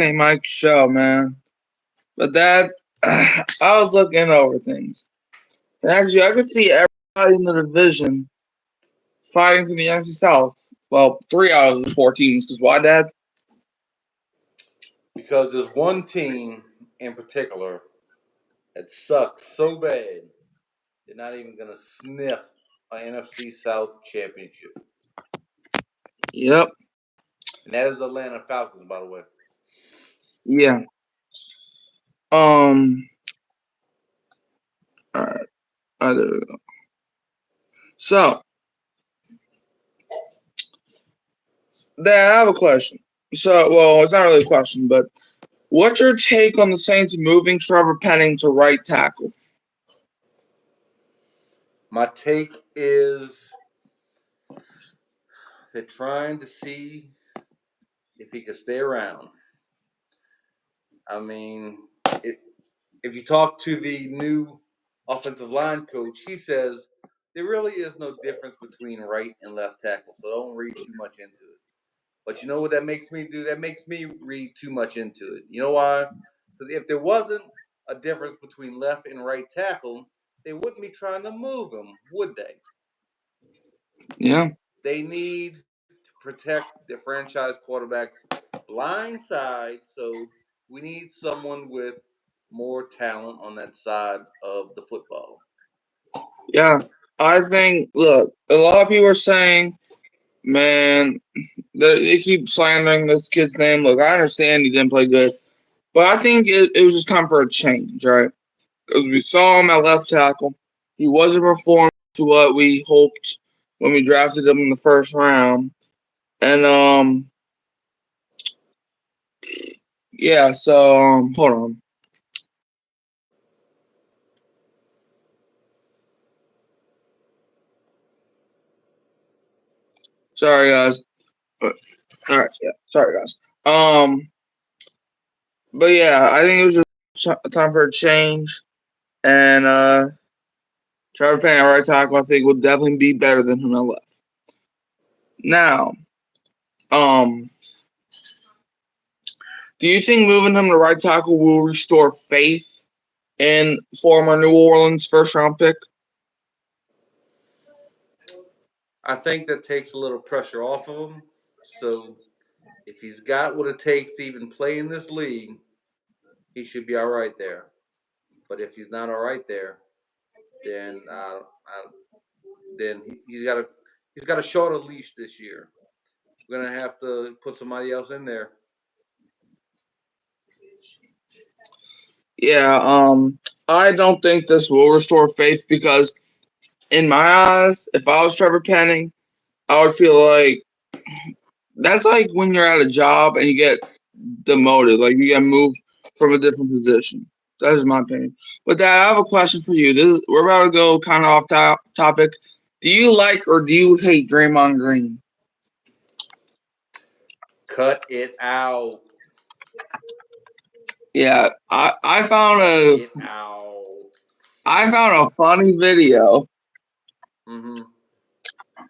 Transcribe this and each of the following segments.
Mike show, man. But that I was looking over things. And actually I could see everybody in the division fighting for the NFC South. Well, 3 out of the 4 teams. Because why, Dad? Because there's one team in particular that sucks so bad they're not even gonna sniff an NFC South championship. Yep. And that is the Atlanta Falcons, by the way. Yeah. Alright. There we go. So, Dad, I have a question. So, well, it's not really a question, but what's your take on the Saints moving Trevor Penning to right tackle? My take is they're trying to see if he can stay around. I mean, if you talk to the new offensive line coach, he says there really is no difference between right and left tackle, so don't read too much into it. But you know what that makes me do? That makes me read too much into it. You know why? Because if there wasn't a difference between left and right tackle, they wouldn't be trying to move him, would they? Yeah. They need to protect their franchise quarterback's blind side, so we need someone with more talent on that side of the football. Yeah. I think, look, a lot of people are saying, man, they keep slandering this kid's name. Look, I understand he didn't play good, but I think it was just time for a change, right? Because we saw him at left tackle. He wasn't performing to what we hoped when we drafted him in the first round. And, yeah, so, hold on. Sorry, guys. All right, yeah, sorry, guys. But yeah, I think it was just time for a change. And, Trevor Penning at right tackle, I think, would definitely be better than him at left. Now, um, do you think moving him to right tackle will restore faith in former New Orleans first round pick? I think that takes a little pressure off of him. So if he's got what it takes to even play in this league, he should be all right there. But if he's not all right there, then then he's got a shorter leash this year. We're gonna have to put somebody else in there. Yeah, I don't think this will restore faith because, in my eyes, if I was Trevor Penning, I would feel like that's like when you're at a job and you get demoted, like you get moved from a different position. That is my opinion. But Dad, I have a question for you. We're about to go kind of off topic. Do you like or do you hate Draymond Green? Cut it out. Yeah, I found Cut a it out. I found a funny video. Mm-hmm.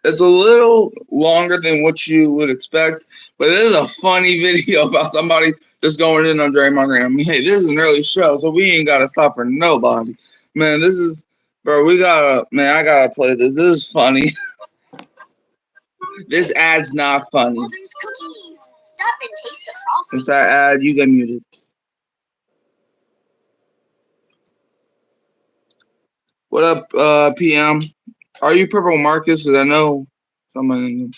It's a little longer than what you would expect, but it is a funny video about somebody just going in on Draymond Green. I mean, hey, this is an early show, so we ain't gotta stop for nobody. Man, this is bro. I gotta play this. This is funny. This ad's not funny. If that ad, you get muted. What up, PM? Are you Purple Marcus? Because I know someone.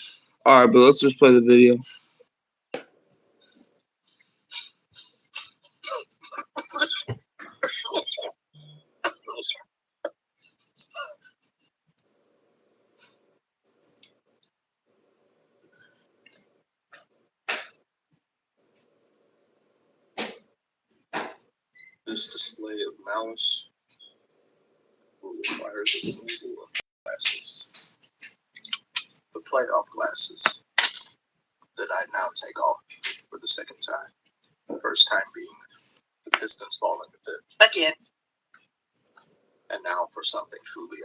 All right, but let's just play the video. This display of malice will require the removal of glasses. The playoff glasses that I now take off for the second time. The first time being the Pistons falling to fifth. Again. And now for something truly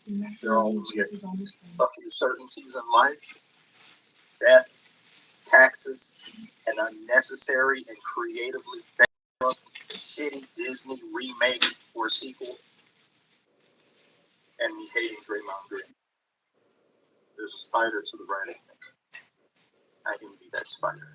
unbelievable. There are only a few certainties in life: death, taxes, an unnecessary and creatively bankrupt, shitty Disney remake or sequel, and me hating Draymond Green. There's a spider to the right of me. I envy that spider.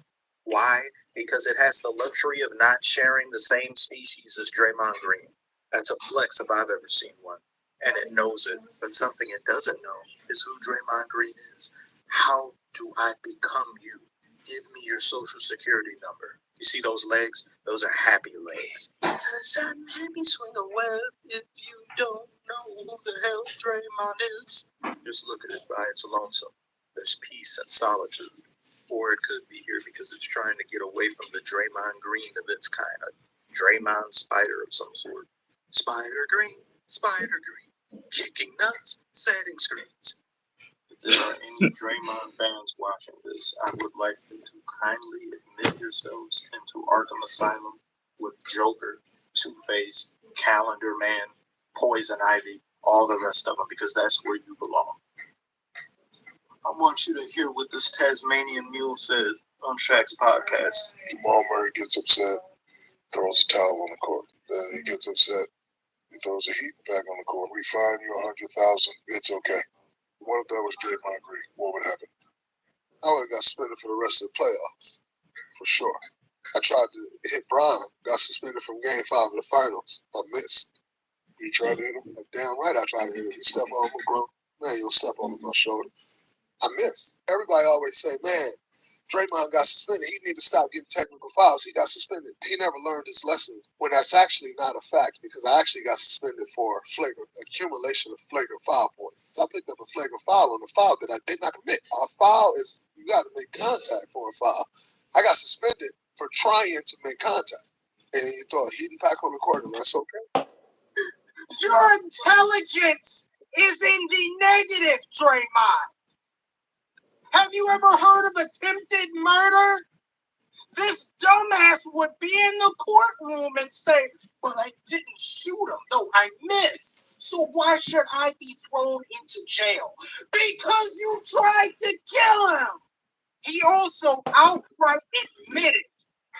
Why? Because it has the luxury of not sharing the same species as Draymond Green. That's a flex if I've ever seen one. And it knows it. But something it doesn't know is who Draymond Green is. How do I become you? Give me your social security number. You see those legs? Those are happy legs. Cause I'm happy swing a web if you don't know who the hell Draymond is. Just look at it by its lonesome. There's peace and solitude. Or it could be here because it's trying to get away from the Draymond Green of its kind, a Draymond spider of some sort. Spider Green, kicking nuts, setting screens. If there are any Draymond fans watching this, I would like you to kindly admit yourselves into Arkham Asylum with Joker, Two-Face, Calendar Man, Poison Ivy, all the rest of them, because that's where you belong. I want you to hear what this Tasmanian mule said on Shaq's podcast. Jamal Murray gets upset, throws a towel on the court. Then he gets upset, he throws a heat bag on the court. We fine you $100,000. It's okay. What if that was Draymond Green? What would happen? I would have got suspended for the rest of the playoffs, for sure. I tried to hit Bron, got suspended from Game 5 of the finals. I missed. You tried to hit him? Damn right I tried to hit him. You step on him, bro. Man, you'll step on my shoulder. I missed. Everybody always say, man, Draymond got suspended. He need to stop getting technical fouls. He got suspended. He never learned his lesson. When that's actually not a fact, because I actually got suspended for accumulation of flagrant foul points. So I picked up a flagrant foul on a foul that I did not commit. A foul is, you got to make contact for a foul. I got suspended for trying to make contact. And you throw a heating pack on the court, and that's okay. Your intelligence is in the negative, Draymond. Have you ever heard of attempted murder? This dumbass would be in the courtroom and say, but I didn't shoot him, though I missed. So why should I be thrown into jail? Because you tried to kill him. He also outright admitted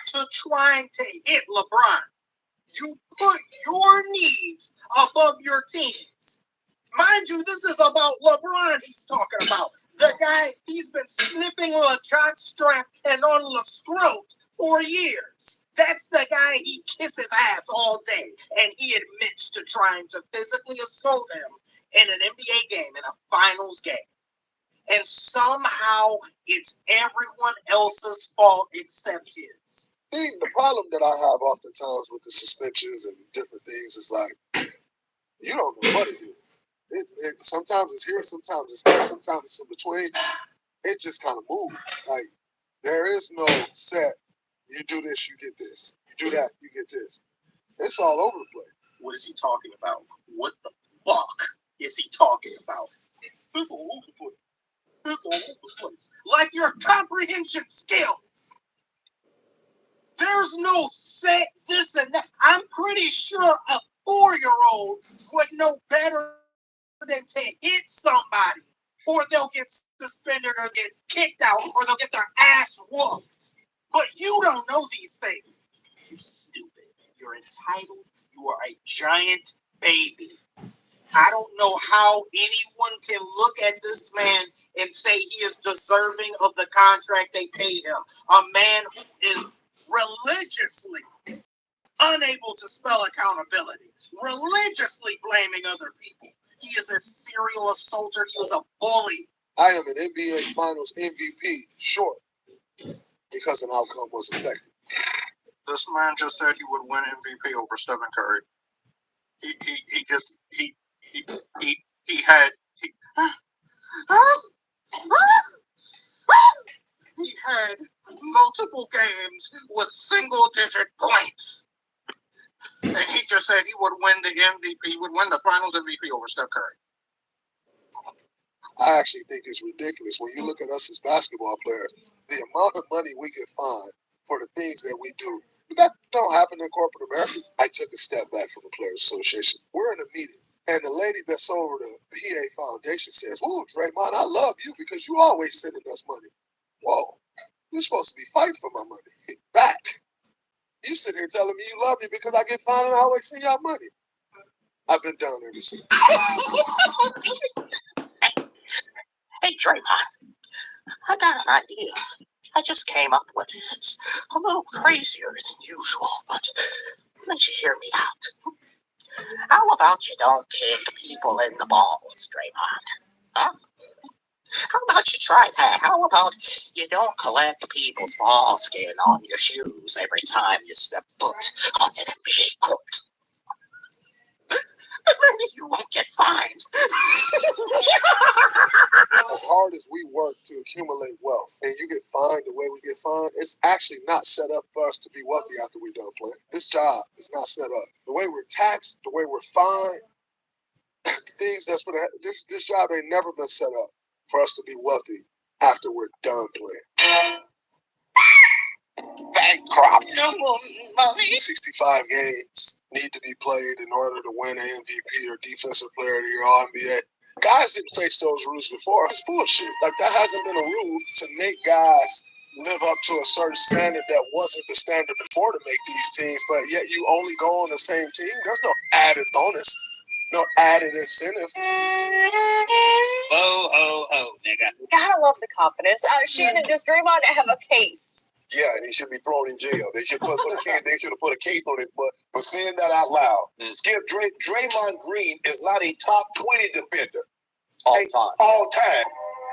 to trying to hit LeBron. You put your needs above your team's. Mind you, this is about LeBron he's talking about. The guy, he's been sniffing on a jockstrap and on LeScroat for years. That's the guy he kisses ass all day. And he admits to trying to physically assault him in an NBA game, in a finals game. And somehow it's everyone else's fault except his. The problem that I have oftentimes with the suspensions and different things is like, you don't know what it is. Sometimes it's here, sometimes it's there, sometimes it's in between. It just kind of moves. Like, there is no set, you do this, you get this. You do that, you get this. It's all over the place. What is he talking about? What the fuck is he talking about? It's all over the place. It's all over the place. Like your comprehension skills. There's no set this and that. I'm pretty sure a 4-year-old would know better than to hit somebody, or they'll get suspended or get kicked out, or they'll get their ass whooped. But you don't know these things. You're stupid. You're entitled. You are a giant baby. I don't know how anyone can look at this man and say he is deserving of the contract they paid him. A man who is religiously unable to spell accountability, religiously blaming other people. He is a serial assaulter. He was a bully. I am an NBA Finals MVP, short, because an outcome was affected. This man just said he would win MVP over Stephen Curry. He had multiple games with single-digit points. And he just said he would win the MVP, would win the Finals MVP over Steph Curry. I actually think it's ridiculous when you look at us as basketball players, the amount of money we can find for the things that we do. That don't happen in corporate America. I took a step back from the Players Association. We're in a meeting, and the lady that's over the PA Foundation says, "Whoa, Draymond, I love you because you always sending us money." Whoa. You're supposed to be fighting for my money. Back. You sit here telling me you love me because I get fined and I always send y'all money. I've been done ever since. Hey, Draymond, I got an idea. I just came up with it. It's a little crazier than usual, but let you hear me out. How about you don't kick people in the balls, Draymond? Huh? How about you try that? How about you don't collect people's ball skin on your shoes every time you step foot on an NBA court? Maybe you won't get fined. As hard as we work to accumulate wealth and you get fined the way we get fined, it's actually not set up for us to be wealthy after we're done playing. This job is not set up. The way we're taxed, the way we're fined, things that's what this job ain't never been set up for us to be wealthy after we're done playing. Bankrupt. No more money. 65 games need to be played in order to win an MVP or Defensive Player of the Year All NBA. Guys didn't face those rules before. It's bullshit. Like, that hasn't been a rule to make guys live up to a certain standard that wasn't the standard before to make these teams, but yet you only go on the same team. There's no added bonus, no added incentive. Ho, ho, ho, nigga. Gotta love the confidence. Shannon, does Draymond have a case? Yeah, and he should be thrown in jail. They should put a case. They should have put a case on his butt for saying that out loud. Skip, Draymond Green is not a top 20 defender All time. all time.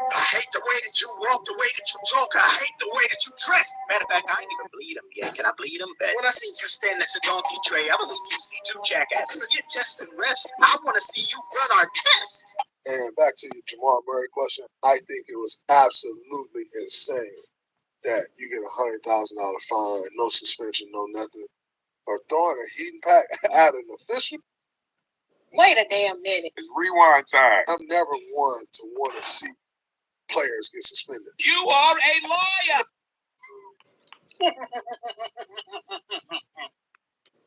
I hate the way that you walk, the way that you talk. I hate the way that you dress. Matter of fact, I ain't even bleed him yet. Can I bleed him? When I see you stand next to Donkey Trey, I believe you see two jackasses. Get chest and rest. I want to see you run our test. And back to your Jamal Murray question, I think it was absolutely insane that you get $100,000 fine, no suspension, no nothing, or throwing a heating pack at an official. Wait a damn minute. It's rewind time. I'm never one to want to see players get suspended. You are a liar.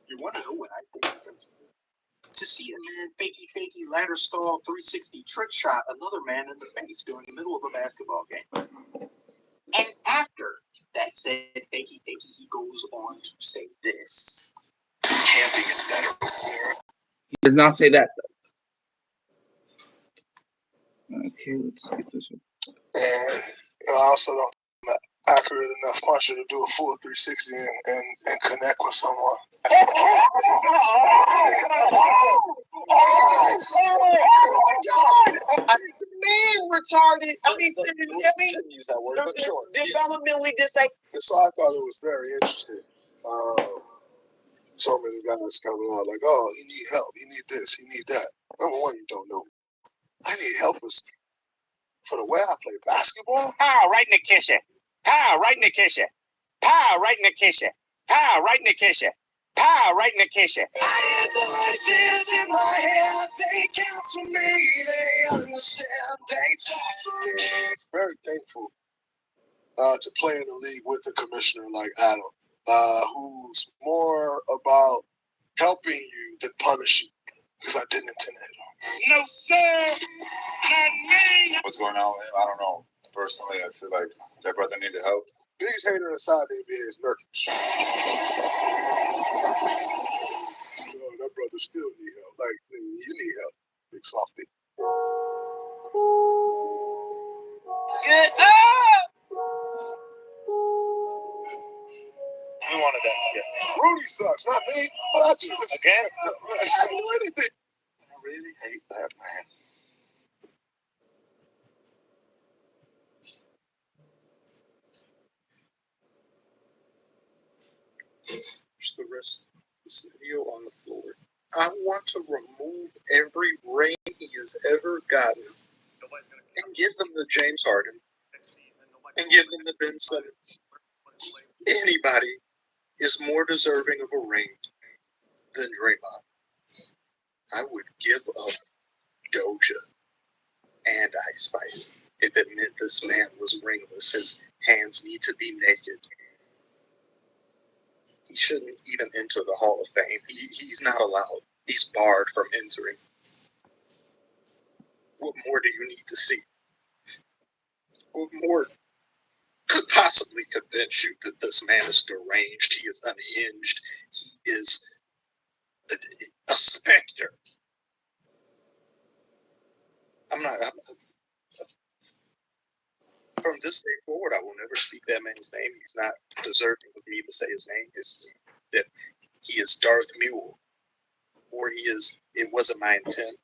You want to know what I think of Simpsons? To see a man fakey ladder stall 360 trick shot another man in the face during the middle of a basketball game. And after that said fakey, he goes on to say this. Camping is better, sir. He does not say that, though. Okay, let's get this one. And I also don't think I'm accurate enough puncher to do a full 360 and connect with someone. Man, retarded. Shouldn't use that word, but sure. Developmentally disabled. And so I thought it was very interesting. So many guys coming out like, oh, he need help, he need this, he need that. Number one, you don't know. I need help for the way I play basketball. Pow, right in the kitchen. Pow, right in the kitchen. Pow, right in the kitchen. Pow, right in the kitchen. Pow, right in the kitchen. I hear voices in my head. They count for me. They understand. They talk for me. Very thankful to play in the league with a commissioner like Adam, who's more about helping you than punishing you, because I didn't intend to hit him. No, sir. Not me. What's going on with him? I don't know. Personally, I feel like that brother needed help. Biggest hater inside the NBA is Nurkic. That brother still need help. Like, you need help, big softy. Get up! Who wanted that? Yeah. Rudy sucks, not me. But I just Again? I didn't do anything. I really hate that, man. Watch the rest of this video on the floor. I want to remove every ring he has ever gotten and give them to James Harden and give them to Ben Simmons. Anybody is more deserving of a ring than Draymond. I would give up Doja and Ice Spice if it meant this man was ringless. His hands need to be naked. He shouldn't even enter the Hall of Fame. He's not allowed. He's barred from entering. What more do you need to see? What more could possibly convince you that this man is deranged. He is unhinged. He is a specter. From this day forward, I will never speak that man's name. He's not deserving of me to say his name. It's that he is Darth Mule, or he is. It wasn't my intent.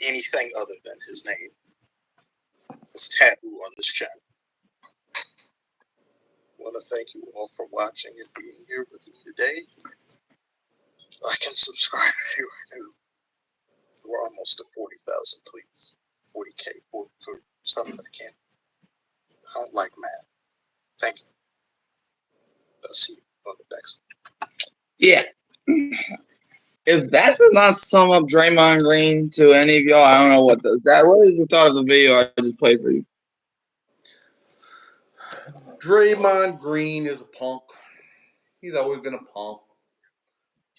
Anything other than his name is taboo on this channel. I want to thank you all for watching and being here with me today. Like and subscribe if you are new. We're almost to 40,000, please. 40K for something I can't. I don't like math. Thank you. I'll see you on the next one. Yeah. If that does not sum up Draymond Green to any of y'all, I don't know what does. What is the thought of the video I just played for you? Draymond Green is a punk. He's always been a punk.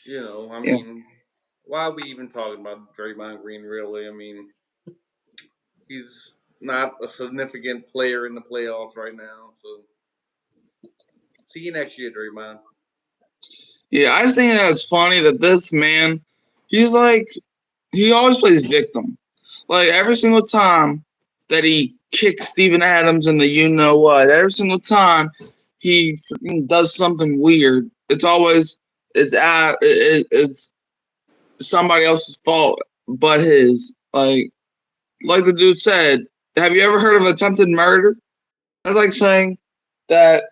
You know, I mean, why are we even talking about Draymond Green, really? I mean, he's not a significant player in the playoffs right now. So, see you next year, Draymond. Yeah, I just think that it's funny that this man, he always plays victim. Like, every single time that he kicks Steven Adams in the you-know-what, every single time he freaking does something weird, it's somebody else's fault but his. Like the dude said, have you ever heard of attempted murder? That's like saying that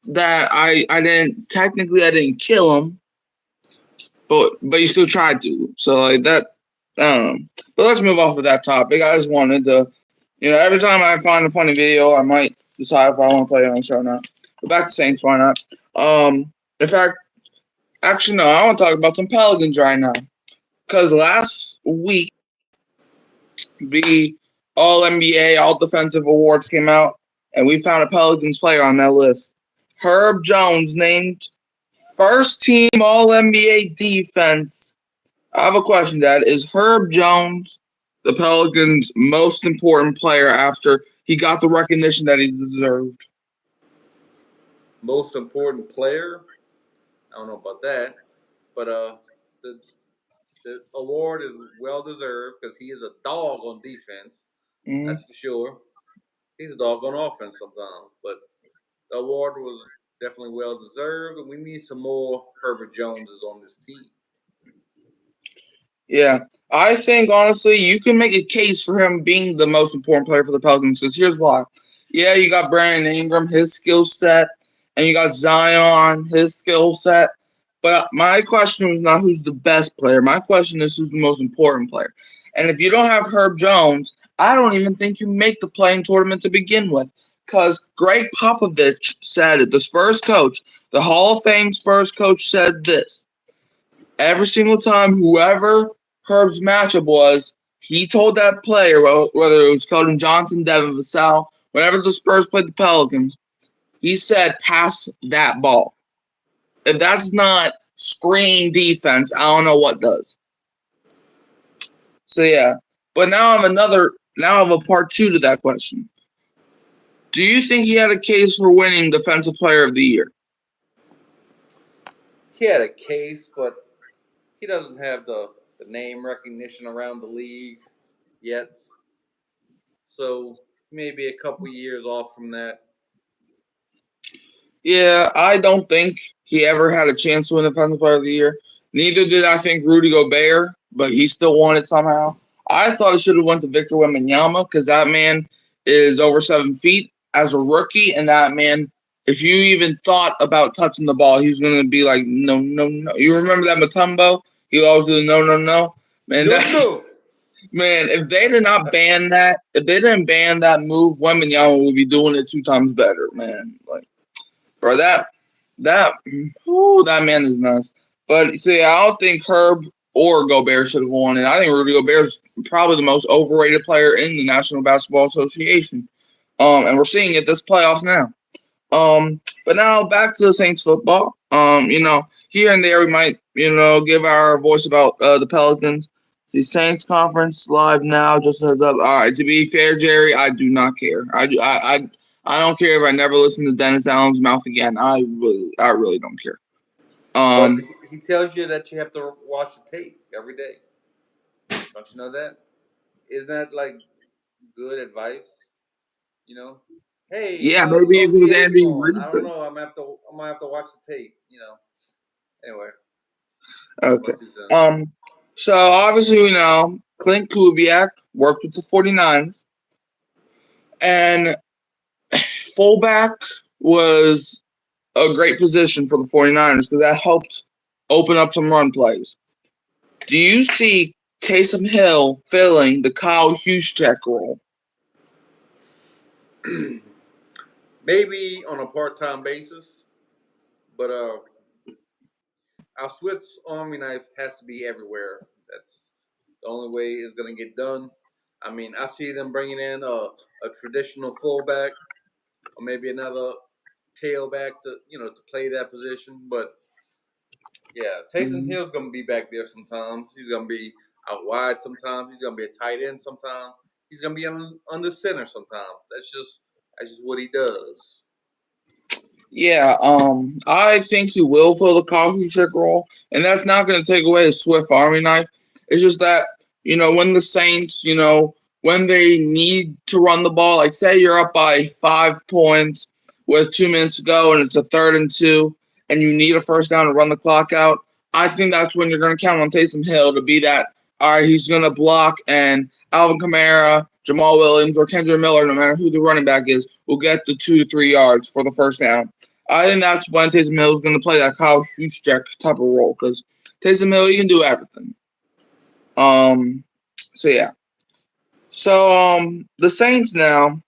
I didn't kill him, but you still tried to. So like that, I don't know. But let's move off of that topic. I just wanted to, every time I find a funny video, I might decide if I want to play it on the show or not. But back to Saints, why not? In fact, actually no, I want to talk about some Pelicans right now. Because last week, the All-NBA, All-Defensive Awards came out, and we found a Pelicans player on that list. Herb Jones named first-team All-NBA defense. I have a question, Dad. Is Herb Jones the Pelicans' most important player after he got the recognition that he deserved? Most important player? I don't know about that. But the award is well-deserved because he is a dog on defense. Mm-hmm. That's for sure. He's a dog on offense sometimes. But the award was definitely well-deserved, and we need some more Herbert Joneses on this team. Yeah, I think, honestly, you can make a case for him being the most important player for the Pelicans, because here's why. Yeah, you got Brandon Ingram, his skill set, and you got Zion, his skill set. But my question was not who's the best player. My question is who's the most important player. And if you don't have Herb Jones, I don't even think you make the playing tournament to begin with, because Greg Popovich said it, the Spurs coach, the Hall of Fame Spurs coach said this. Every single time whoever Herb's matchup was, he told that player, whether it was Keldon Johnson, Devin Vassell, whenever the Spurs played the Pelicans, he said, pass that ball. If that's not screen defense, I don't know what does. So, yeah. But now I have a part two to that question. Do you think he had a case for winning Defensive Player of the Year? He had a case, but he doesn't have the name recognition around the league yet. So maybe a couple years off from that. Yeah, I don't think he ever had a chance to win Defensive Player of the Year. Neither did I think Rudy Gobert, but he still won it somehow. I thought it should have went to Victor Wembanyama because that man is over 7 feet as a rookie, and that man, if you even thought about touching the ball, he was going to be like, no, no, no. You remember that Mutombo? He always do no, no, no. Man, man, if they did not ban that, if they didn't ban that move, Wembanyama would be doing it 2 times better, man. Like, bro, that man is nuts. But see, I don't think Herb or Gobert should have won it. I think Rudy Gobert is probably the most overrated player in the National Basketball Association. And we're seeing it this playoffs now. But now back to the Saints football. Here and there we might, give our voice about the Pelicans. The Saints conference live now. Just heads up. All right. To be fair, Jerry, I do not care. I don't care if I never listen to Dennis Allen's mouth again. I really don't care. But he tells you that you have to watch the tape every day. Don't you know that? Isn't that like good advice? You know, hey, Yeah, how's maybe if it was OTAs Andy going? I Reid. don't know. I'm gonna have to watch the tape. You know. Anyway, Okay. my 2 cents. So obviously we know Clint Kubiak worked with the 49ers, and fullback was a great position for the 49ers because that helped open up some run plays. Do you see Taysom Hill filling the Kyle Juszczyk role? Maybe on a part-time basis, but our Swiss Army knife has to be everywhere. That's the only way it's gonna get done. I mean, I see them bringing in a traditional fullback or maybe another tailback to play that position. But yeah, Taysom Hill's gonna be back there sometimes. He's gonna be out wide sometimes. He's gonna be a tight end sometimes. He's gonna be under center sometimes. That's just what he does. Yeah, I think he will fill the Kyle Juszczyk role, and that's not going to take away his Swift Army knife. It's just that when the Saints, when they need to run the ball, like say you're up by 5 points with 2 minutes to go, and it's a 3rd and 2, and you need a first down to run the clock out. I think that's when you're going to count on Taysom Hill to be that. All right, he's going to block, and Alvin Kamara, Jamal Williams, or Kendrick Miller, no matter who the running back is, will get the 2 to 3 yards for the first down. I think that's when Taysom Hill is going to play that Kyle Juszczyk type of role because Taysom Hill, he can do everything. So yeah. So the Saints now.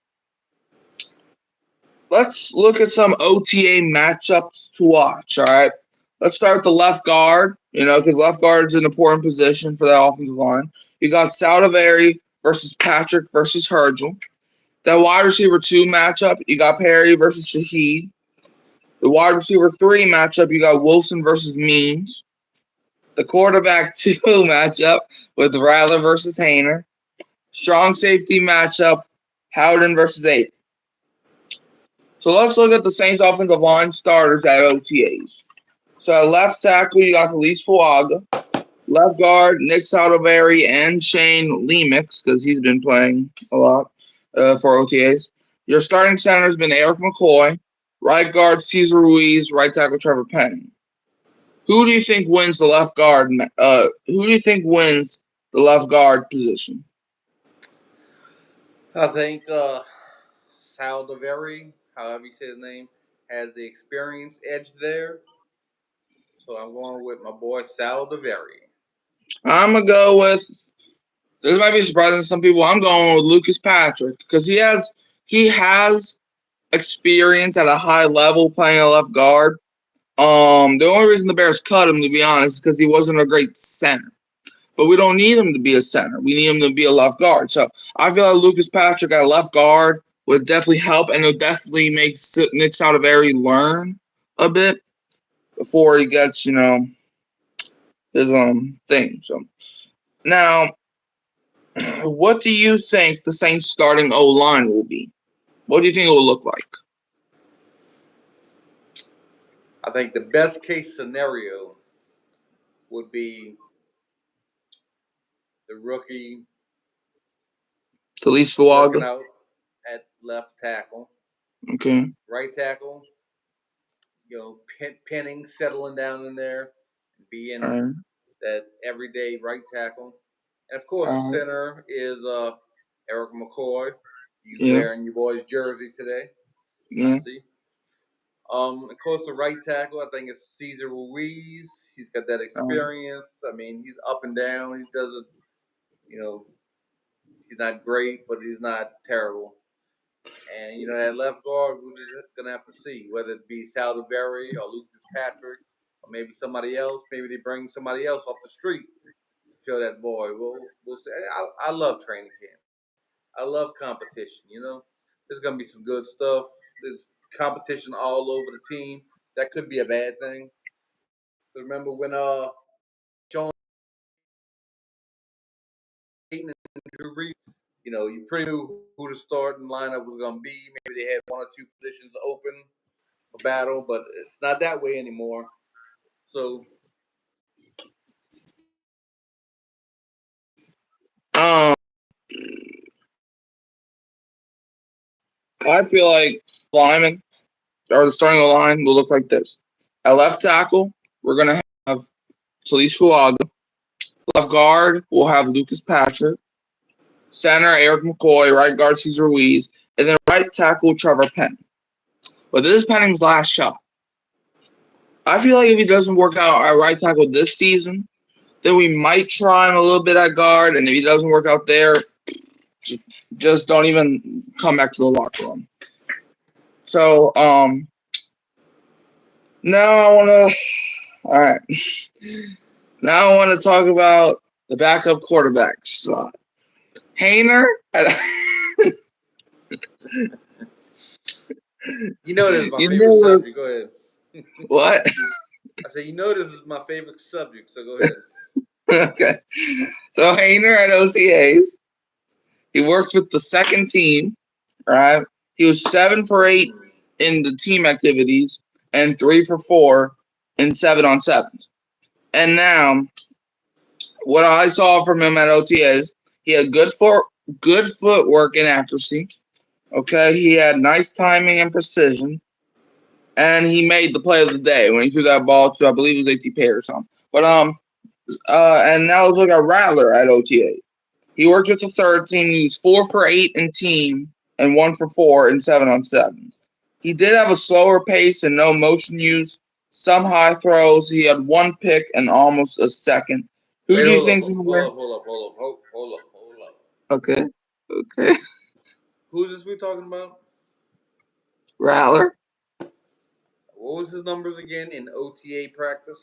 Let's look at some OTA matchups to watch. All right. Let's start with the left guard. Because left guard is an important position for that offensive line. You got Saldivari versus Patrick versus Hergel. That wide receiver 2 matchup, you got Perry versus Shaheed. The wide receiver 3 matchup, you got Wilson versus Means. The quarterback 2 matchup with Rattler versus Hayner. Strong safety matchup, Howden versus Ape. So let's look at the Saints offensive line starters at OTAs. So at left tackle, you got Khalif Fuaga. Left guard, Nick Saldivari and Shane Lemix, because he's been playing a lot for OTAs. Your starting center has been Eric McCoy. Right guard, Cesar Ruiz. Right tackle, Trevor Penning. Who do you think wins the left guard? Who do you think wins the left guard position? I think Saldivari, however you say his name, has the experience edge there. So I'm going with my boy Saldivari. I'm gonna go with. This might be surprising to some people. I'm going with Lucas Patrick because he has experience at a high level playing a left guard. The only reason the Bears cut him, to be honest, is because he wasn't a great center. But we don't need him to be a center. We need him to be a left guard. So I feel like Lucas Patrick at left guard would definitely help, and it'll definitely make Nick Saldivari learn a bit before he gets, his thing. So now, what do you think the Saints starting O line will be? What do you think it will look like? I think the best case scenario would be the rookie Khalif working Fuaga. out at left tackle. Okay. Right tackle, Penning settling down in there, being All right. that everyday right tackle. And of course, the All right. center is Eric McCoy. You Yeah. wearing your boy's jersey today, I Yeah. see. Of course, the right tackle, I think it's Cesar Ruiz. He's got that experience. I mean, he's up and down. He doesn't, you know, he's not great, but he's not terrible. And that left guard, we're just gonna have to see whether it be Saldivari or Lucas Patrick or maybe somebody else. Maybe they bring somebody else off the street to fill that void. We'll see. I love training camp. I love competition. There's gonna be some good stuff. There's competition all over the team. That could be a bad thing. Remember when Sean Payton and Drew Brees, you pretty knew who the starting lineup was gonna be. Maybe they had one or two positions open for battle, but it's not that way anymore. So I feel like linemen or the starting line will look like this. At left tackle, we're gonna have Talise Fuaga. Left guard, we'll have Lucas Patrick. Center, Eric McCoy. Right guard, Cesar Ruiz. And then right tackle, Trevor Penning. But this is Penning's last shot. I feel like if he doesn't work out at right tackle this season, then we might try him a little bit at guard. And if he doesn't work out there, just don't even come back to the locker room. So, now I want to. All right. Now I want to talk about the backup quarterbacks. Haener. you know this is my You favorite know subject. Go ahead. What? I said, you know this is my favorite subject, so go ahead. Okay. So Haener at OTAs, he worked with the second team, right? He was 7 for 8 in the team activities and 3 for 4 in 7-on-7s. And now, what I saw from him at OTAs, he had good footwork and accuracy. Okay, he had nice timing and precision, and he made the play of the day when he threw that ball to, I believe it was ATP or something. But and now let's look at Rattler at OTA. He worked with the third team. He was 4 for 8 in team and 1 for 4 in 7-on-7s. He did have a slower pace and no motion use. Some high throws. He had 1 pick and almost a second. Who do you think's going to win? Hold up. Okay. Who's this we talking about? Rattler. What was his numbers again in OTA practice?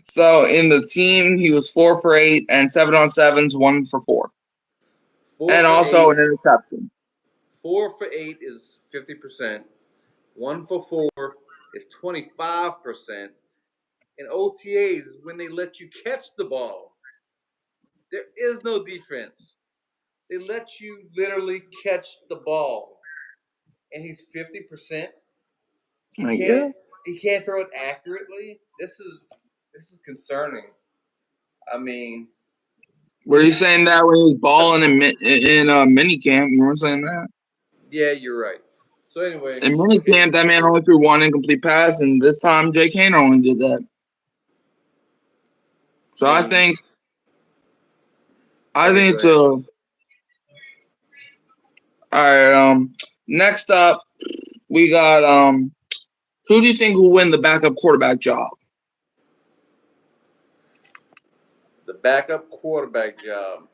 So in the team, he was 4 for 8 and 7-on-7s, 1 for 4. And also an interception. 4 for 8 is 50%. 1 for 4 is 25%. And OTAs is when they let you catch the ball. There is no defense. They let you literally catch the ball. And he's 50%. He can't throw it accurately. This is concerning. I mean, were you saying that when he was balling in minicamp? You weren't saying that? Yeah, you're right. So anyway, in minicamp, that man only threw 1 incomplete pass, and this time Jake Haener only did that. So I think it's a. All right. Next up, we got who do you think will win the backup quarterback job? The backup quarterback job.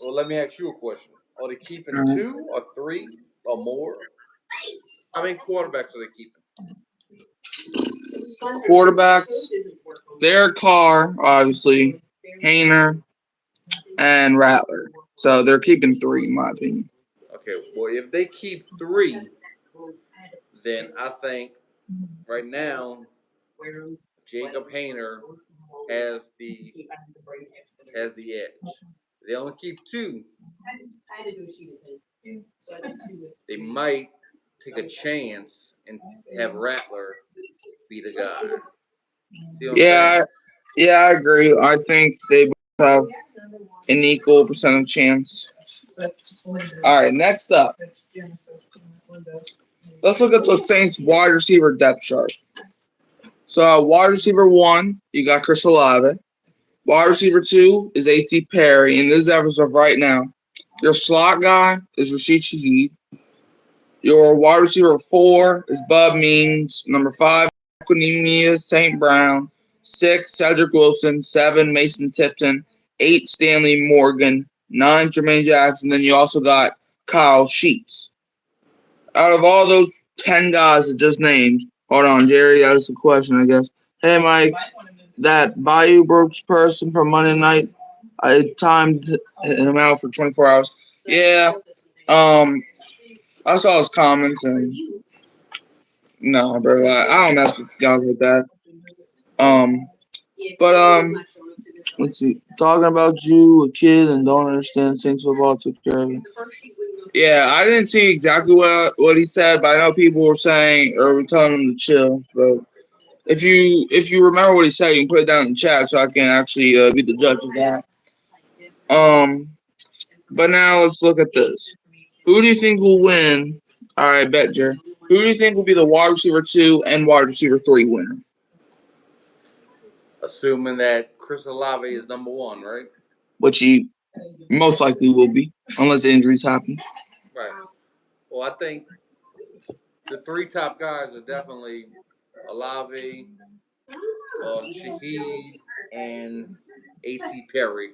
Well, let me ask you a question. Are they keeping 2 or 3 or more? How many quarterbacks are they keeping? Quarterbacks, Derek Carr, obviously, Haener, and Rattler. So they're keeping 3, in my opinion. Okay, well, if they keep 3, then I think right now Jacob Haener has the edge. They only keep 2. They might take a chance and have Rattler be the guy. Yeah, I agree. I think they both have an equal percentage chance. All right, next up. Let's look at the Saints wide receiver depth chart. So wide receiver 1, you got Chris Olave. Wide receiver 2 is A.T. Perry, and this is as of right now. Your slot guy is Rashid Shaheed. Your wide receiver 4 is Bub Means. Number 5, Equinemius St. Brown. 6, Cedric Wilson. 7, Mason Tipton. 8, Stanley Morgan. 9, Jermaine Jackson. Then you also got Kyle Sheets. Out of all those 10 guys that just named, hold on, Jerry, that's a question, I guess. Hey, Mike, that Bayou Brooks person from Monday night, I timed him out for 24 hours. Yeah, I saw his comments, and no, bro, I don't mess with guys like that. But Let's see. Talking about you, a kid, and don't understand Saints football took care of it. Yeah, I didn't see exactly what he said, but I know people were saying or were telling him to chill. But if you remember what he said, you can put it down in the chat so I can actually be the judge of that. But now let's look at this. Who do you think will win? All right, Betjer. Who do you think will be the wide receiver 2 and wide receiver 3 winner? Assuming that Chris Olave is number 1, right? Which he most likely will be, unless injuries happen. Right. Well, I think the 3 top guys are definitely Olave, Shaheed, and A.T. Perry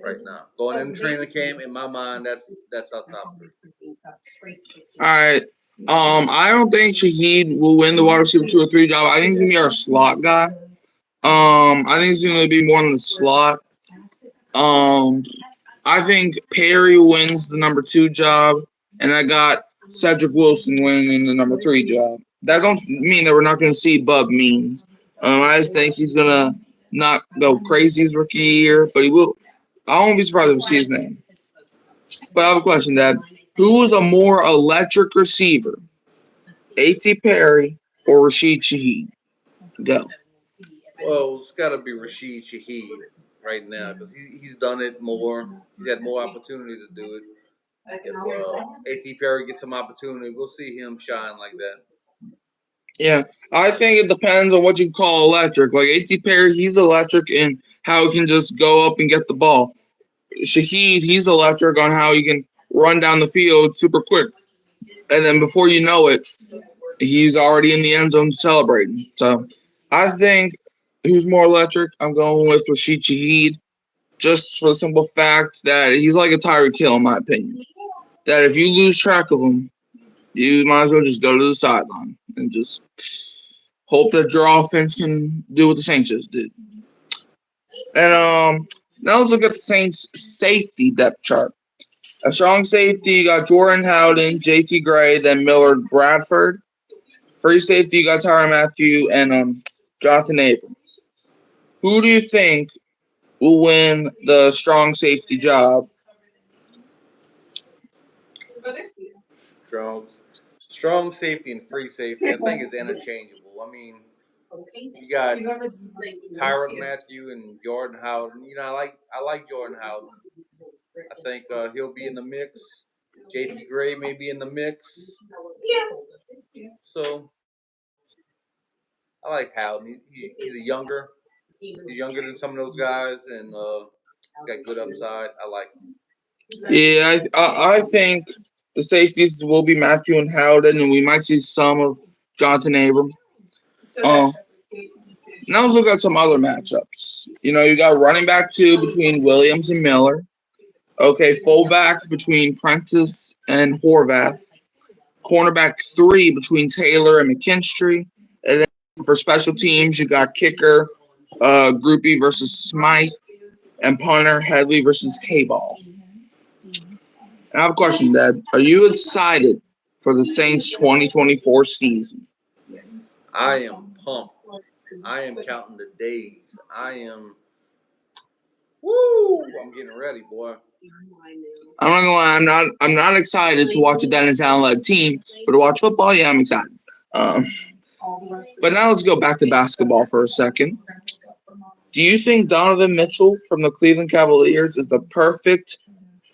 right now. Going into training camp, in my mind, that's our top 3. All right. I don't think Shaheed will win the wide receiver 2 or 3 job. I think he's gonna be our slot guy. I think he's gonna be more in the slot. I think Perry wins the number 2 job, and I got Cedric Wilson winning the number 3 job. That don't mean that we're not gonna see Bub Means. I just think he's gonna not go crazy his rookie year, but he will. I won't be surprised if we see his name. But I have a question, Dad. Who is a more electric receiver? A.T. Perry or Rashid Shaheed? Go. Well, it's got to be Rashid Shaheed right now because he's done it more. He's had more opportunity to do it. If A.T. Perry gets some opportunity, we'll see him shine like that. Yeah, I think it depends on what you call electric. Like A.T. Perry, he's electric in how he can just go up and get the ball. Shaheed, he's electric on how he can run down the field super quick. And then before you know it, he's already in the end zone celebrating. So I think who's more electric? I'm going with Rashid Shaheed, just for the simple fact that he's like a Tyreek Hill, in my opinion. That if you lose track of him, you might as well just go to the sideline and just hope that your offense can do what the Saints just did. And now let's look at the Saints' safety depth chart. A strong safety, you got Jordan Howden, J.T. Gray, then Millard Bradford. Free safety, you got Tyrann Mathieu and Jonathan Abrams. Who do you think will win the strong safety job? Strong safety and free safety, I think, is interchangeable. I mean, you got Tyrann Mathieu and Jordan Howden. You know, I like Jordan Howden. I think he'll be in the mix. J.T. Gray may be in the mix. So I like Howden. He's younger than some of those guys, and he's got good upside. I like him. Yeah, I think the safeties will be Mathieu and Howden, and we might see some of Jonathan Abrams. Now let's look at some other matchups. You know, you got running back 2 between Williams and Miller. Okay, fullback between Prentice and Horvath. Cornerback 3 between Taylor and McKinstry. And then for special teams, you got kicker Groupie versus Smythe, and punter Headley versus Hayball. And I have a question, Dad. Are you excited for the Saints 2024 season? I am pumped. I am counting the days. I'm getting ready, boy. I'm not gonna lie, I'm not excited to watch a Dennis Allen-led team, but to watch football, yeah, I'm excited. But now let's go back to basketball for a second. Do you think Donovan Mitchell from the Cleveland Cavaliers is the perfect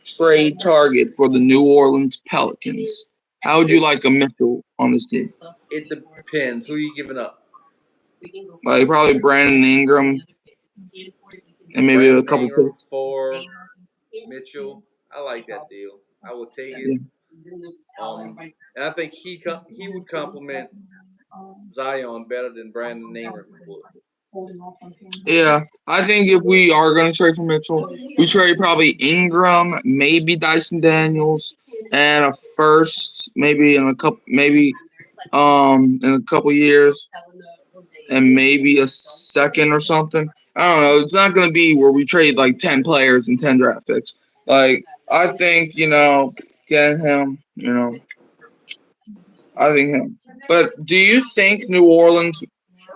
trade target for the New Orleans Pelicans? How would you like a Mitchell on this team? It depends. Who are you giving up? Like probably Brandon Ingram and maybe Brandon a couple Ingram picks. for Mitchell. I like that deal. I would take it. And I think he would complement Zion better than Brandon Ingram would. Yeah, I think if we are going to trade for Mitchell, we trade probably Ingram, maybe Dyson Daniels, and a first, maybe in a couple years, and maybe a second or something. I don't know. It's not going to be where we trade like 10 players and 10 draft picks. Like I think get him. I think him. But do you think New Orleans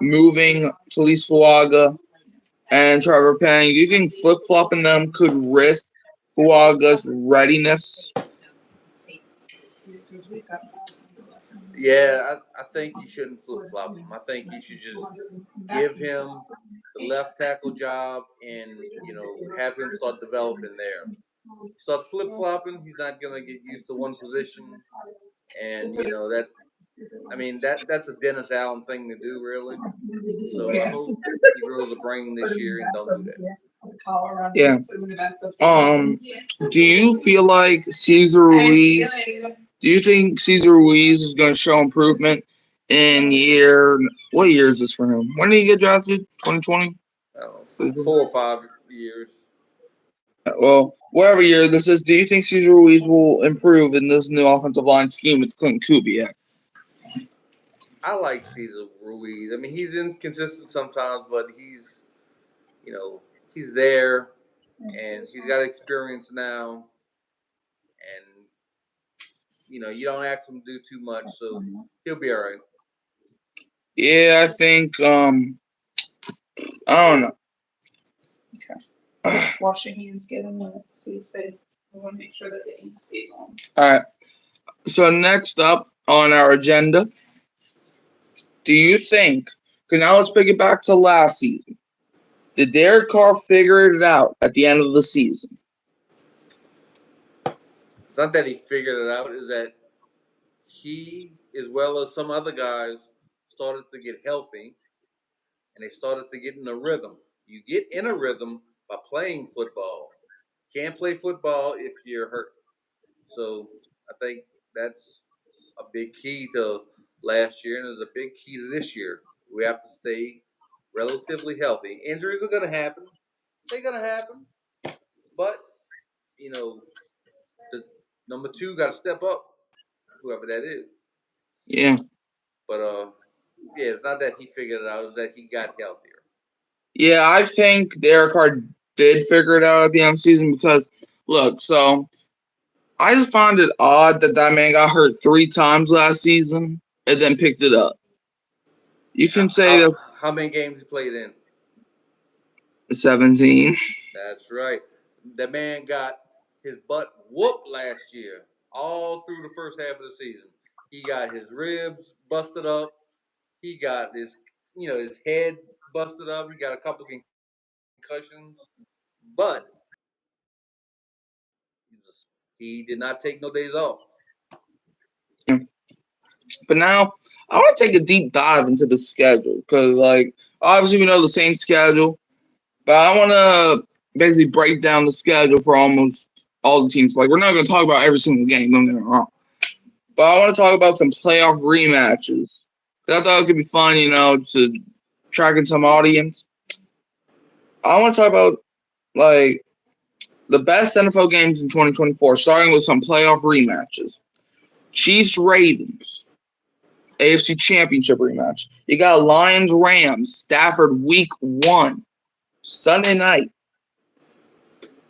moving Talise Fuaga and Trevor Penning, do you think flip-flopping them could risk Huaga's readiness? Yeah, I think you shouldn't flip flop him. I think you should just give him the left tackle job and have him start developing there. Start flip flopping, he's not gonna get used to one position, and that. I mean that's a Dennis Allen thing to do, really. So I hope he grows a brain this year and don't do that. Yeah. Do you feel like Cesar Ruiz? Do you think Cesar Ruiz is going to show improvement in what year is this for him? When did he get drafted? 2020? I don't know, 4 or 5 years. Well, whatever year this is, do you think Cesar Ruiz will improve in this new offensive line scheme with Clinton Kubiak? I like Cesar Ruiz. I mean, he's inconsistent sometimes, but he's there, and he's got experience now, and you don't ask him to do too much, so he'll be all right. Yeah, I think I don't know. Okay. Wash your hands, get them wet. See if they. I want to make sure that the ink stays on. All right. So next up on our agenda, do you think? Okay, now let's pick it back to last season. Did Derek Carr figure it out at the end of the season? It's not that he figured it out; is that he, as well as some other guys, started to get healthy, and they started to get in a rhythm. You get in a rhythm by playing football. Can't play football if you're hurt. So I think that's a big key to last year, and is a big key to this year. We have to stay relatively healthy. Injuries are going to happen. They're going to happen. But, the number 2 got to step up, whoever that is. Yeah. But, yeah, it's not that he figured it out. It's that he got healthier. Yeah, I think Derek Carr did figure it out at the end of the season because, look, so I just found it odd that man got hurt 3 times last season and then picked it up. You can say that. How many games he played in? 17. That's right. That man got his butt whooped last year, all through the first half of the season. He got his ribs busted up. He got his head busted up. He got a couple concussions, but he did not take no days off. Yeah. But now I want to take a deep dive into the schedule because, obviously we know the same schedule, but I want to basically break down the schedule for almost all the teams. We're not going to talk about every single game, don't get me wrong. But I want to talk about some playoff rematches. I thought it could be fun, to track in some audience. I want to talk about, the best NFL games in 2024, starting with some playoff rematches. Chiefs-Ravens, AFC Championship rematch. You got Lions-Rams, Stafford Week 1, Sunday night.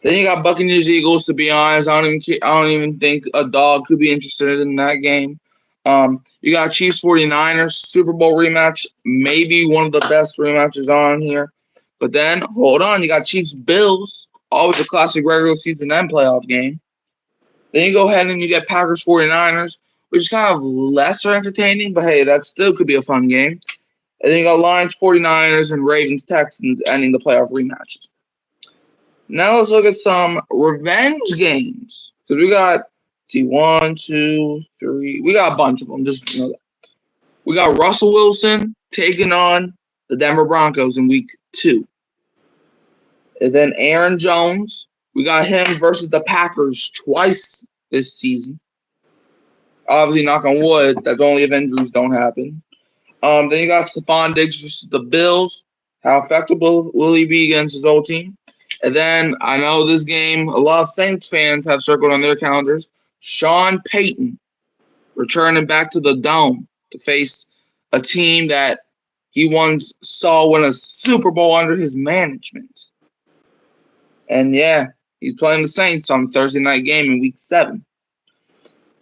Then you got Buccaneers-Eagles. To be honest, I don't even think a dog could be interested in that game. You got Chiefs-49ers, Super Bowl rematch, maybe one of the best rematches on here. But then, hold on, you got Chiefs-Bills, always a classic regular season and playoff game. Then you go ahead and you get Packers-49ers, which is kind of lesser entertaining, but hey, that still could be a fun game. And then you got Lions-49ers and Ravens-Texans ending the playoff rematches. Now let's look at some revenge games. Because we got 1, 2, 3. We got a bunch of them. Just know that. We got Russell Wilson taking on the Denver Broncos in Week 2. And then Aaron Jones. We got him versus the Packers twice this season. Obviously, knock on wood, that's only if injuries don't happen. Then you got Stephon Diggs versus the Bills. How effective will he be against his old team? And then I know this game, a lot of Saints fans have circled on their calendars. Sean Payton returning back to the Dome to face a team that he once saw win a Super Bowl under his management. And yeah, he's playing the Saints on a Thursday night game in Week 7.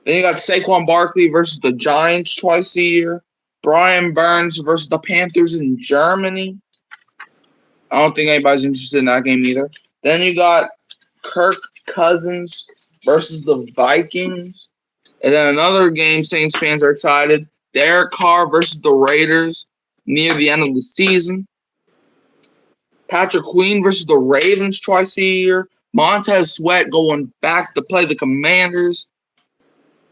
Then you got Saquon Barkley versus the Giants twice a year. Brian Burns versus the Panthers in Germany. I don't think anybody's interested in that game either. Then you got Kirk Cousins versus the Vikings. And then another game Saints fans are excited. Derek Carr versus the Raiders near the end of the season. Patrick Queen versus the Ravens twice a year. Montez Sweat going back to play the Commanders.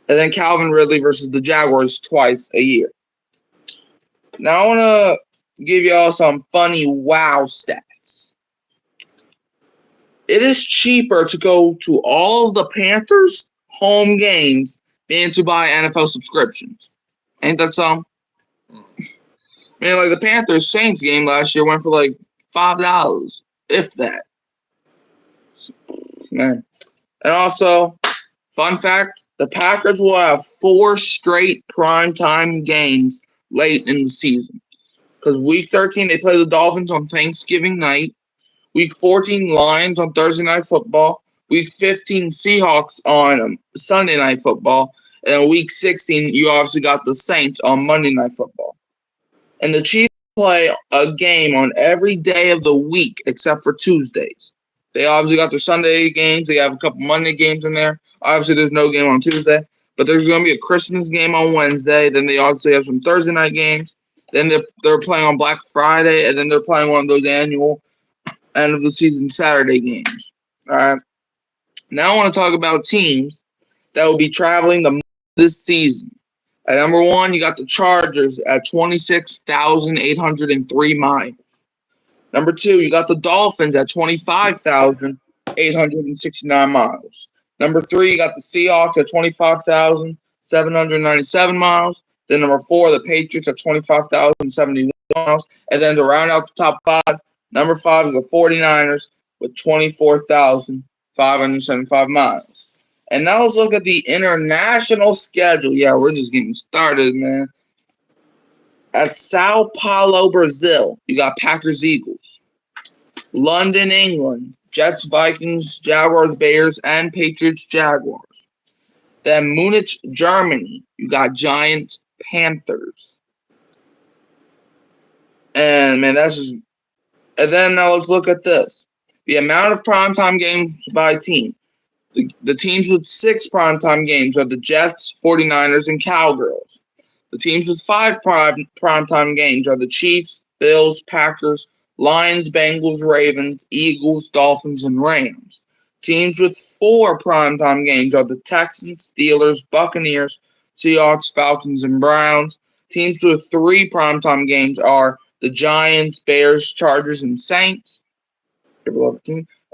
And then Calvin Ridley versus the Jaguars twice a year. Now I want to give y'all some funny wow stats. It is cheaper to go to all of the Panthers' home games than to buy NFL subscriptions. Ain't that some? Man, like the Panthers Saints game last year went for like $5, if that. Man. And also, fun fact, the Packers will have 4 straight primetime games late in the season. Because week 13, they play the Dolphins on Thanksgiving night. Week 14, Lions on Thursday Night Football. Week 15, Seahawks on Sunday Night Football. And then week 16, you obviously got the Saints on Monday Night Football. And the Chiefs play a game on every day of the week except for Tuesdays. They obviously got their Sunday games. They have a couple Monday games in there. Obviously, there's no game on Tuesday. But there's going to be a Christmas game on Wednesday. Then they obviously have some Thursday night games. Then they're playing on Black Friday. And then they're playing one of those annual end of the season Saturday games. All right. Now I want to talk about teams that will be traveling this season. At number 1, you got the Chargers at 26,803 miles. Number 2, you got the Dolphins at 25,869 miles. Number 3, you got the Seahawks at 25,797 miles. Then number 4, the Patriots at 25,071 miles. And then to round out the top 5, number 5 is the 49ers with 24,575 miles. And now let's look at the international schedule. Yeah, we're just getting started, man. At Sao Paulo, Brazil, you got Packers, Eagles. London, England, Jets, Vikings, Jaguars, Bears, and Patriots, Jaguars. Then Munich, Germany, you got Giants, Panthers. And, man, that's just... And then now let's look at this. The amount of primetime games by team. The teams with 6 primetime games are the Jets, 49ers, and Cowgirls. The teams with 5 primetime games are the Chiefs, Bills, Packers, Lions, Bengals, Ravens, Eagles, Dolphins, and Rams. Teams with 4 primetime games are the Texans, Steelers, Buccaneers, Seahawks, Falcons, and Browns. Teams with 3 primetime games are the Giants, Bears, Chargers, and Saints.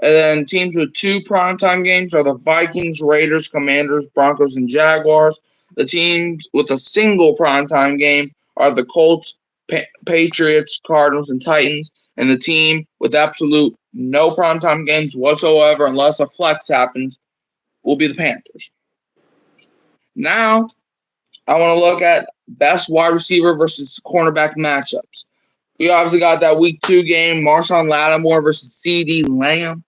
And then teams with 2 primetime games are the Vikings, Raiders, Commanders, Broncos, and Jaguars. The teams with a single primetime game are the Colts, Patriots, Cardinals, and Titans. And the team with absolute no primetime games whatsoever, unless a flex happens, will be the Panthers. Now, I want to look at best wide receiver versus cornerback matchups. We obviously got that week 2 game, Marshawn Lattimore versus CeeDee Lamb.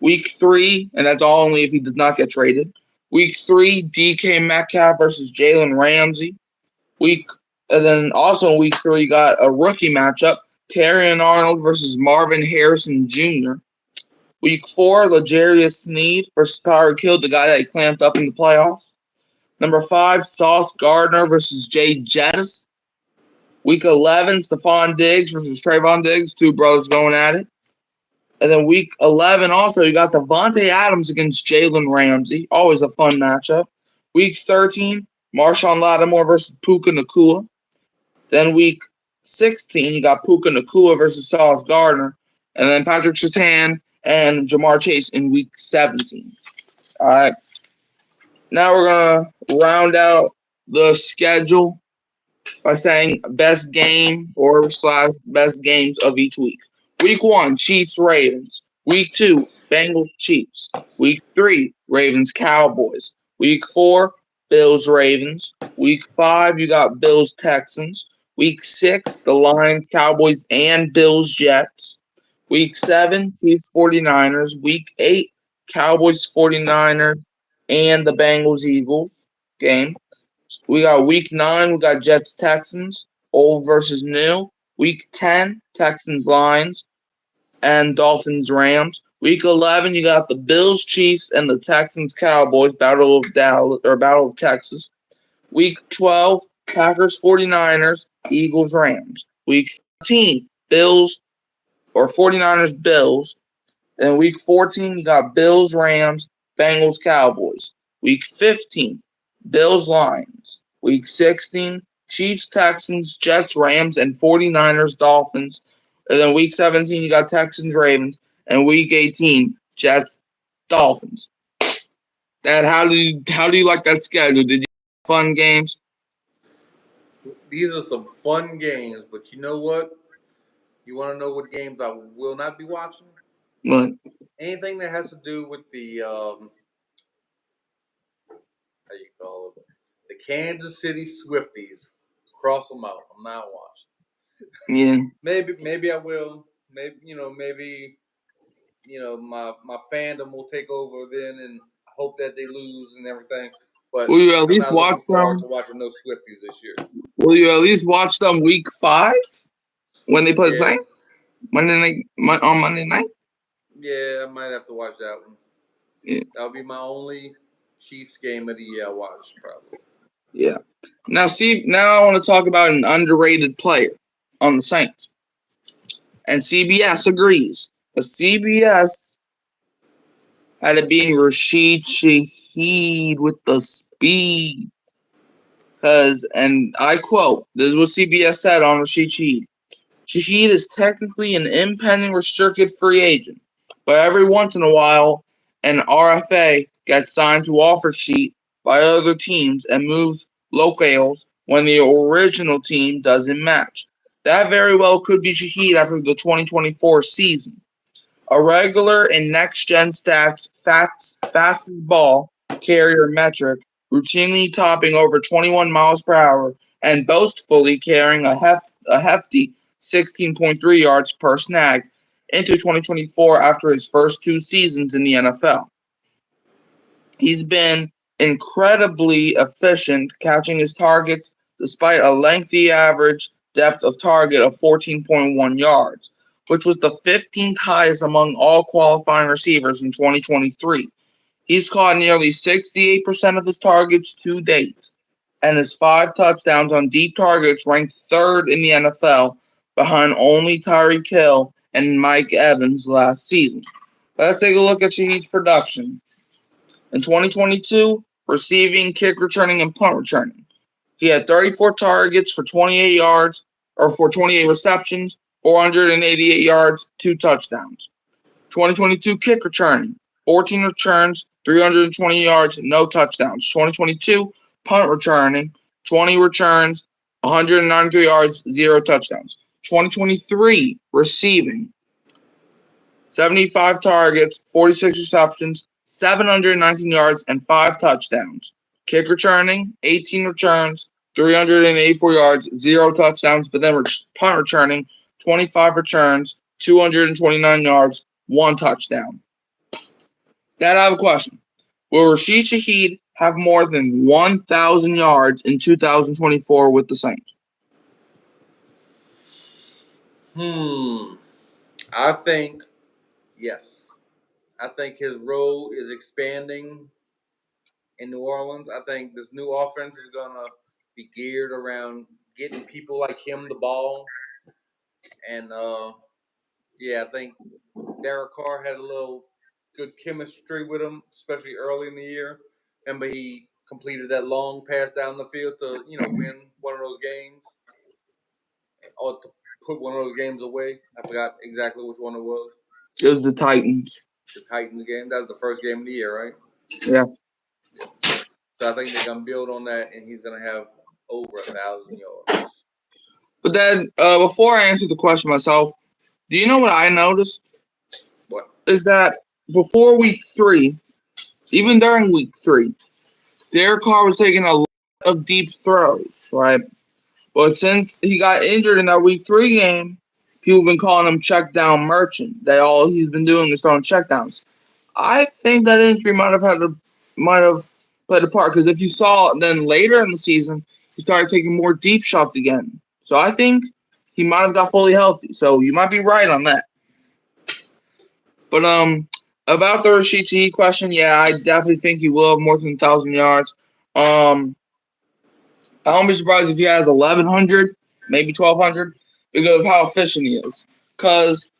Week 3, and that's all only if he does not get traded. Week 3, DK Metcalf versus Jalen Ramsey. And then also in week 3, you got a rookie matchup, Terrion Arnold versus Marvin Harrison Jr. Week 4, L'Jarius Sneed versus Tyreek Hill, the guy that he clamped up in the playoffs. Number 5, Sauce Gardner versus Jay Jettis. Week 11, Stephon Diggs versus Trayvon Diggs, 2 brothers going at it. And then week 11 also, you got Devontae Adams against Jalen Ramsey. Always a fun matchup. Week 13, Marshawn Lattimore versus Puka Nacua. Then week 16, you got Puka Nacua versus Sauce Gardner. And then Patrick Surtain and Jamar Chase in week 17. All right. Now we're going to round out the schedule by saying best game or / best games of each week. Week 1, Chiefs, Ravens. Week 2, Bengals, Chiefs. Week 3, Ravens, Cowboys. Week 4, Bills, Ravens. Week 5, you got Bills, Texans. Week 6, the Lions, Cowboys, and Bills, Jets. Week 7, Chiefs, 49ers. Week 8, Cowboys, 49ers, and the Bengals, Eagles game. We got week 9, we got Jets, Texans, old versus new. Week 10, Texans, Lions. and Dolphins Rams. Week 11, you got the Bills Chiefs and the Texans Cowboys, Battle of Texas. Week 12, Packers 49ers, Eagles Rams. Week 13, 49ers Bills. Then week 14, you got Bills Rams, Bengals Cowboys. Week 15, Bills Lions. Week 16, Chiefs Texans, Jets Rams, and 49ers Dolphins. And then week 17, you got Texans Ravens. And week 18, Jets Dolphins. Dad, how do you like that schedule? Did you have fun games? These are some fun games, but you know what? You want to know what games I will not be watching? What? Anything that has to do with the how you call it, the Kansas City Swifties. Cross them out. I'm not watching. Yeah. Maybe I will. Maybe my fandom will take over then, and I hope that they lose and everything. But Will you at I'm least not watch looking forward them? to watching no Swifties this year. Will you at least watch them week 5 when they play the Yeah. Saints? On Monday night? Yeah, I might have to watch that one. Yeah. That'll be my only Chiefs game of the year I watch, probably. Yeah. Now I want to talk about an underrated player on the Saints. And CBS agrees. But CBS had it being Rashid Shaheed with the speed. And I quote, this is what CBS said on Rashid Shaheed. Shaheed is technically an impending restricted free agent, but every once in a while, an RFA gets signed to offer sheet by other teams and moves locales when the original team doesn't match. That very well could be Shaheed after the 2024 season. A regular in next-gen stats fastest ball carrier metric, routinely topping over 21 miles per hour and boastfully carrying a hefty 16.3 yards per snag into 2024 after his first 2 seasons in the NFL. He's been incredibly efficient catching his targets despite a lengthy average depth of target of 14.1 yards, which was the 15th highest among all qualifying receivers in 2023. He's caught nearly 68% of his targets to date, and his 5 touchdowns on deep targets ranked 3rd in the NFL, behind only Tyreek Hill and Mike Evans last season. Let's take a look at Shaheed's production. In 2022, receiving, kick returning, and punt returning. He had 34 targets for 28 receptions, 488 yards, 2 touchdowns. 2022 kick returning, 14 returns, 320 yards, no touchdowns. 2022 punt returning, 20 returns, 193 yards, 0 touchdowns. 2023 receiving, 75 targets, 46 receptions, 719 yards, and 5 touchdowns. Kick returning, 18 returns, 384 yards, 0 touchdowns, but then punt returning, 25 returns, 229 yards, 1 touchdown. Dad, I have a question. Will Rashid Shaheed have more than 1,000 yards in 2024 with the Saints? I think yes. I think his role is expanding in New Orleans. I think this new offense is gonna be geared around getting people like him the ball. And I think Derek Carr had a little good chemistry with him, especially early in the year. Remember, he completed that long pass down the field to win one of those games, or to put one of those games away. I forgot exactly which one it was. It was the Titans. The Titans game. That was the first game of the year, right? Yeah. So I think they're gonna build on that, and he's gonna have over 1,000 yards. But then, before I answer the question myself, do you know what I noticed? What? Is that before week 3, even during week 3, Derek Carr was taking a lot of deep throws, right? But since he got injured in that week 3 game, people have been calling him check down merchant. All he's been doing is throwing checkdowns. I think that injury might have played a part, because if you saw then later in the season, he started taking more deep shots again. So I think he might have got fully healthy. So you might be right on that. But about the Rashid Shaheed question, yeah, I definitely think he will have more than 1,000 yards. I won't be surprised if he has 1,100, maybe 1,200, because of how efficient he is. Because,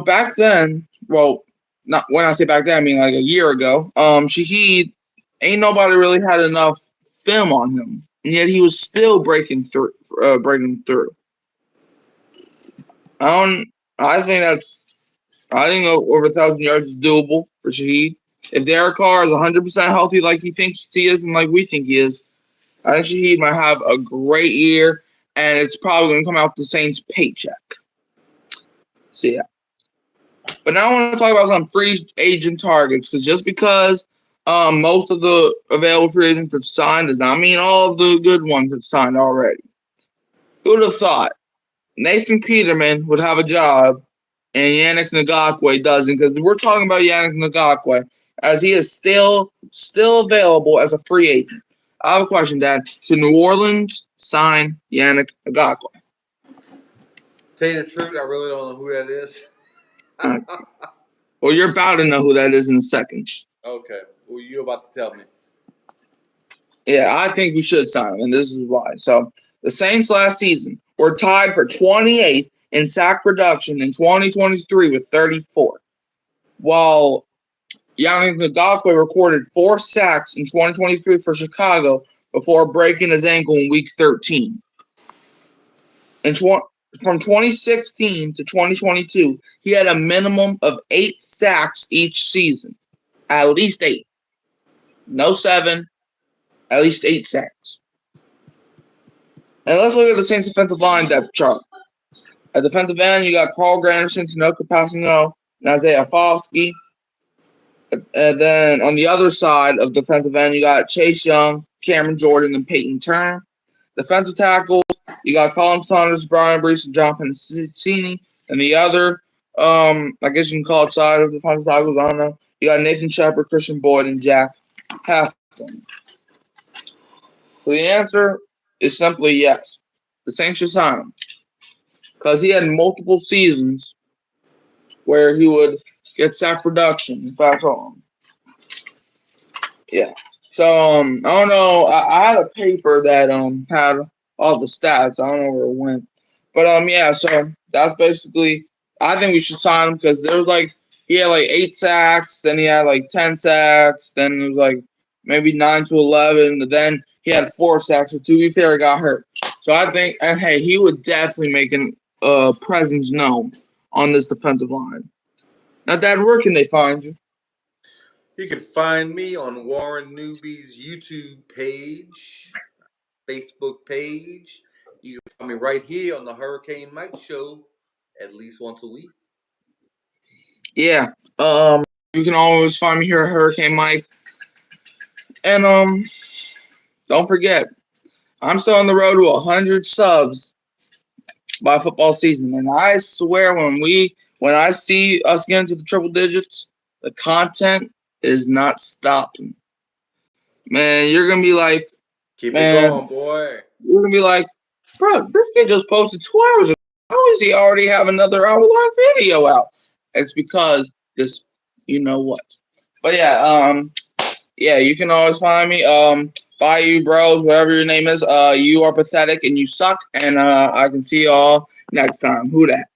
back then, well, not when I say back then, I mean like a year ago, Shaheed, ain't nobody really had enough film on him, and yet he was still breaking through. I think over 1,000 yards is doable for Shaheed. If Derek Carr is 100% healthy like he thinks he is and like we think he is, I think Shaheed might have a great year, and it's probably going to come out the Saints' paycheck. So, yeah. But now I want to talk about some free agent targets, because just because most of the available free agents have signed does not mean all of the good ones have signed already. Who would have thought Nathan Peterman would have a job and Yannick Ngakoue doesn't? Because we're talking about Yannick Ngakoue as he is still available as a free agent. I have a question, Dad. Should New Orleans sign Yannick Ngakoue? Tell you the truth, I really don't know who that is. Well, you're about to know who that is in a second. Okay. Well, you're about to tell me. Yeah, I think we should sign him, and this is why. So, the Saints last season were tied for 28th in sack production in 2023 with 34, while Yannick Ngakoue recorded 4 sacks in 2023 for Chicago before breaking his ankle in Week 13. From 2016 to 2022, he had a minimum of 8 sacks each season. At least 8. No 7. At least 8 sacks. And let's look at the Saints' defensive line depth chart. At defensive end, you got Carl Granderson, Tanoka Passano, and Isaiah Foskey. And then on the other side of defensive end, you got Chase Young, Cameron Jordan, and Peyton Turner. Defensive tackles, you got Colin Saunders, Brian Brees, and John Penicini. And the other, I guess you can call it side of defensive tackles, I don't know. You got Nathan Shepard, Christian Boyd, and Jack Halfton. So the answer is simply yes. The Saints should sign him. Because he had multiple seasons where he would get sack production. In fact, yeah. So, I don't know. I had a paper that had all the stats. I don't know where it went. But, yeah, so that's basically, I think we should sign him because there was he had 8 sacks, then he had 10 sacks, then it was maybe 9 to 11, and then he had 4 sacks. So, to be fair, he got hurt. So, I think, and hey, he would definitely make a presence known on this defensive line. Now, Dad, where can they find you? You can find me on Warren Newby's YouTube page, Facebook page. You can find me right here on the Hurricane Mike Show at least once a week. Yeah. You can always find me here at Hurricane Mike. And don't forget, I'm still on the road to 100 subs by football season. And I swear when I see us get into the triple digits, the content is not stopping. Man, you're gonna be like, keep it going, boy. You're gonna be like, bro, this kid just posted 2 hours ago. How does he already have another hour-long video out? It's because this, you know what. But yeah, you can always find me. Bayou Bros, whatever your name is. You are pathetic and you suck. And I can see you all next time. Who dat?